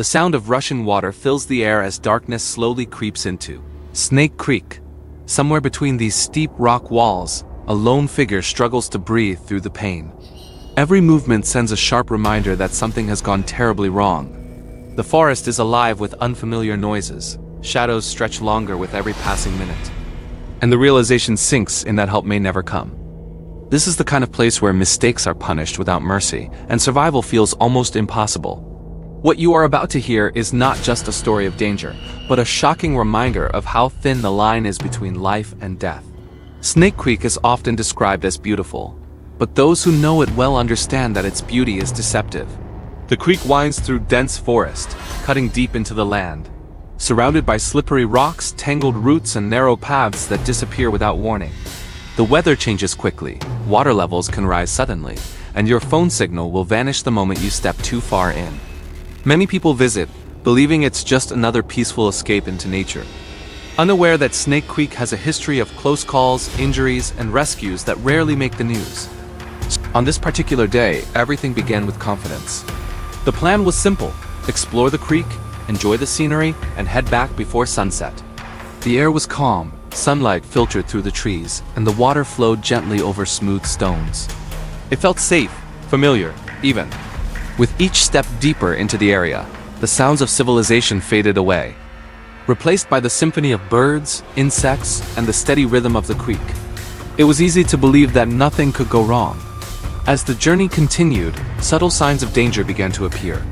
The sound of rushing water fills the air as darkness slowly creeps into Snake Creek. Somewhere between these steep rock walls, a lone figure struggles to breathe through the pain. Every movement sends a sharp reminder that something has gone terribly wrong. The forest is alive with unfamiliar noises. Shadows stretch longer with every passing minute. And the realization sinks in that help may never come. This is the kind of place where mistakes are punished without mercy, and survival feels almost impossible. What you are about to hear is not just a story of danger, but a shocking reminder of how thin the line is between life and death. Snake Creek is often described as beautiful, but those who know it well understand that its beauty is deceptive. The creek winds through dense forest, cutting deep into the land. Surrounded by slippery rocks, tangled roots, and narrow paths that disappear without warning. The weather changes quickly, water levels can rise suddenly, and your phone signal will vanish the moment you step too far in. Many people visit, believing it's just another peaceful escape into nature, unaware that Snake Creek has a history of close calls, injuries, and rescues that rarely make the news. On this particular day, everything began with confidence. The plan was simple: explore the creek, enjoy the scenery, and head back before sunset. The air was calm, sunlight filtered through the trees, and the water flowed gently over smooth stones. It felt safe, familiar, even. With each step deeper into the area, the sounds of civilization faded away, replaced by the symphony of birds, insects, and the steady rhythm of the creek. It was easy to believe that nothing could go wrong. As the journey continued, subtle signs of danger began to appear.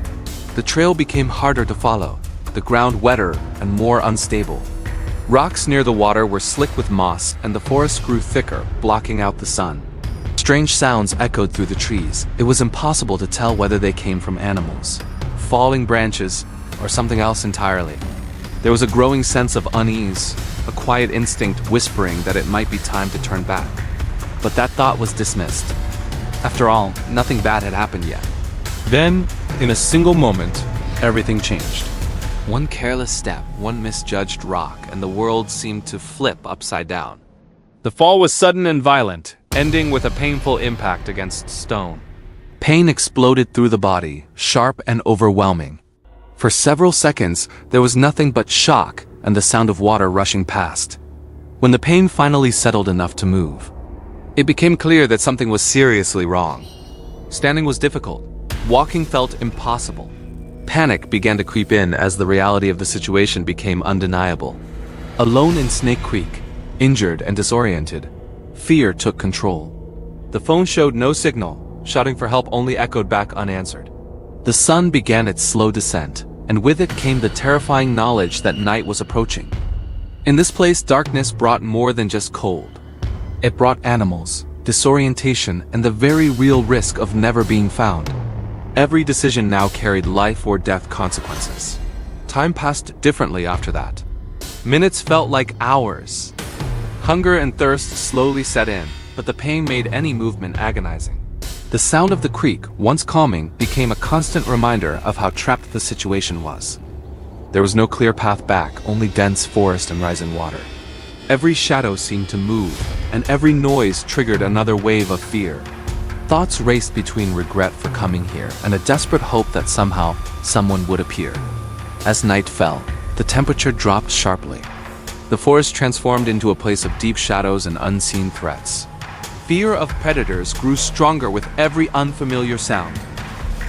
The trail became harder to follow, the ground wetter and more unstable. Rocks near the water were slick with moss, and the forest grew thicker, blocking out the sun. Strange sounds echoed through the trees. It was impossible to tell whether they came from animals, falling branches, or something else entirely. There was a growing sense of unease, a quiet instinct whispering that it might be time to turn back. But that thought was dismissed. After all, nothing bad had happened yet. Then, in a single moment, everything changed. One careless step, one misjudged rock, and the world seemed to flip upside down. The fall was sudden and violent, ending with a painful impact against stone. Pain exploded through the body, sharp and overwhelming. For several seconds, there was nothing but shock and the sound of water rushing past. When the pain finally settled enough to move, it became clear that something was seriously wrong. Standing was difficult. Walking felt impossible. Panic began to creep in as the reality of the situation became undeniable. Alone in Snake Creek, injured and disoriented, fear took control. The phone showed no signal, shouting for help only echoed back unanswered. The sun began its slow descent, and with it came the terrifying knowledge that night was approaching. In this place, darkness brought more than just cold. It brought animals, disorientation, and the very real risk of never being found. Every decision now carried life or death consequences. Time passed differently after that. Minutes felt like hours. Hunger and thirst slowly set in, but the pain made any movement agonizing. The sound of the creek, once calming, became a constant reminder of how trapped the situation was. There was no clear path back, only dense forest and rising water. Every shadow seemed to move, and every noise triggered another wave of fear. Thoughts raced between regret for coming here and a desperate hope that somehow someone would appear. As night fell, the temperature dropped sharply. The forest transformed into a place of deep shadows and unseen threats. Fear of predators grew stronger with every unfamiliar sound.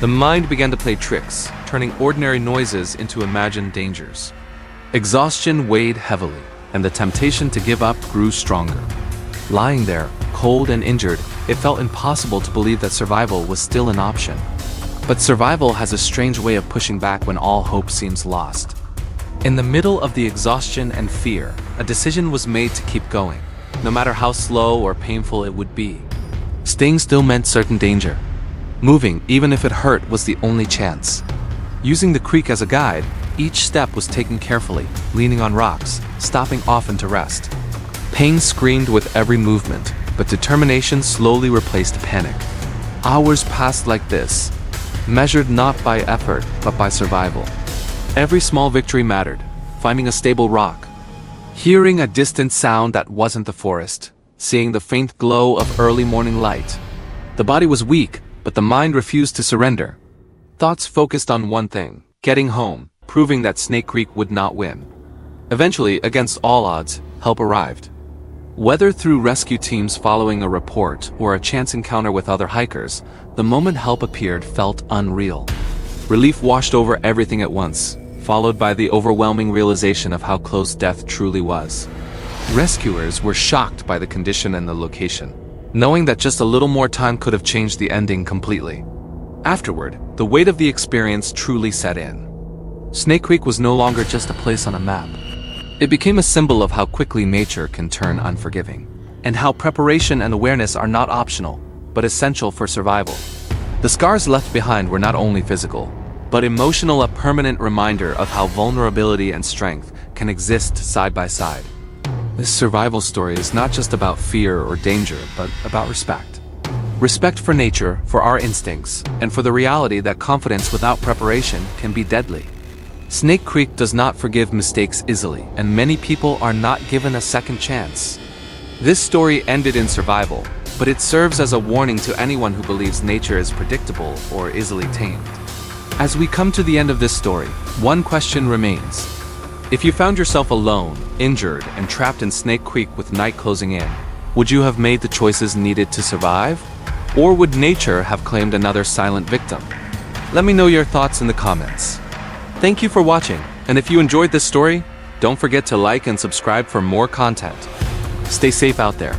The mind began to play tricks, turning ordinary noises into imagined dangers. Exhaustion weighed heavily, and the temptation to give up grew stronger. Lying there, cold and injured, it felt impossible to believe that survival was still an option. But survival has a strange way of pushing back when all hope seems lost. In the middle of the exhaustion and fear, a decision was made to keep going, no matter how slow or painful it would be. Staying still meant certain danger. Moving, even if it hurt, was the only chance. Using the creek as a guide, each step was taken carefully, leaning on rocks, stopping often to rest. Pain screamed with every movement, but determination slowly replaced panic. Hours passed like this, measured not by effort, but by survival. Every small victory mattered: finding a stable rock, hearing a distant sound that wasn't the forest, seeing the faint glow of early morning light. The body was weak, but the mind refused to surrender. Thoughts focused on one thing: getting home, proving that Snake Creek would not win. Eventually, against all odds, help arrived. Whether through rescue teams following a report or a chance encounter with other hikers, the moment help appeared felt unreal. Relief washed over everything at once, followed by the overwhelming realization of how close death truly was. Rescuers were shocked by the condition and the location, knowing that just a little more time could have changed the ending completely. Afterward, the weight of the experience truly set in. Snake Creek was no longer just a place on a map. It became a symbol of how quickly nature can turn unforgiving, and how preparation and awareness are not optional, but essential for survival. The scars left behind were not only physical, but emotional, a permanent reminder of how vulnerability and strength can exist side by side. This survival story is not just about fear or danger, but about respect. Respect for nature, for our instincts, and for the reality that confidence without preparation can be deadly. Snake Creek does not forgive mistakes easily, and many people are not given a second chance. This story ended in survival, but it serves as a warning to anyone who believes nature is predictable or easily tamed. As we come to the end of this story, one question remains. If you found yourself alone, injured, and trapped in Snake Creek with night closing in, would you have made the choices needed to survive? Or would nature have claimed another silent victim? Let me know your thoughts in the comments. Thank you for watching, and if you enjoyed this story, don't forget to like and subscribe for more content. Stay safe out there.